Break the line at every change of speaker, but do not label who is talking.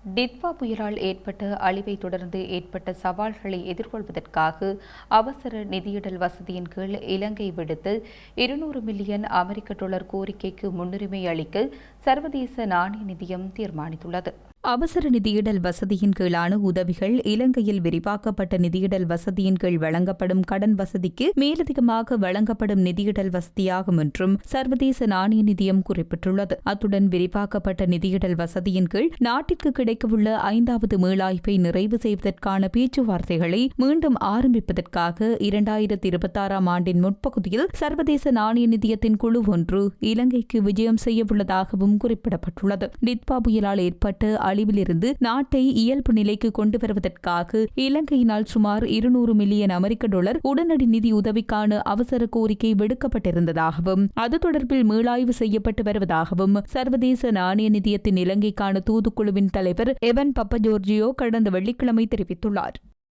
டிட்வா புயலால் ஏற்பட்ட அழிவை தொடர்ந்து ஏற்பட்ட சவால்களை எதிர்கொள்வதற்காக அவசர நிதியிடல் வசதியின் கீழ் இலங்கை விடுத்து 200 மில்லியன் அமெரிக்க டாலர் கோரிக்கைக்கு முன்னுரிமை அளிக்க சர்வதேச நாணய நிதியம் தீர்மானித்துள்ளது. அவசர நிதியிடல் வசதியின் கீழான உதவிகள் இலங்கையில் விரிவாக்கப்பட்ட நிதியிடல் வசதியின் கீழ் வழங்கப்படும் கடன் வசதிக்கு மேலதிகமாக வழங்கப்படும் நிதியிடல் வசதியாகும் என்றும் சர்வதேச நாணய நிதியம் குறிப்பிட்டுள்ளது. அத்துடன் விரிவாக்கப்பட்ட நிதியிடல் வசதியின் கீழ் நாட்டிற்கு கிடைக்கவுள்ள 5வது மீளாய்வை நிறைவு செய்வதற்கான பேச்சுவார்த்தைகளை மீண்டும் ஆரம்பிப்பதற்காக 2026ஆம் ஆண்டின் முற்பகுதியில் சர்வதேச நாணய நிதியத்தின் குழு ஒன்று இலங்கைக்கு விஜயம் செய்யவுள்ளதாகவும் குறிப்பிடப்பட்டுள்ளது. டிட்வா புயலால் ஏற்பட்ட அழிவிலிருந்து நாட்டை இயல்பு நிலைக்கு கொண்டு வருவதற்காக இலங்கையினால் சுமார் 200 மில்லியன் அமெரிக்க டாலர் உடனடி நிதி உதவிக்கான அவசர கோரிக்கை விடுக்கப்பட்டிருந்ததாகவும் அது தொடர்பில் மீளாய்வு செய்யப்பட்டு வருவதாகவும் சர்வதேச நாணய நிதியத்தின் இலங்கைக்கான தூதுக்குழுவின் தலைவர் எவன் பப்பஜோர்ஜியோ கடந்த வெள்ளிக்கிழமை தெரிவித்துள்ளார்.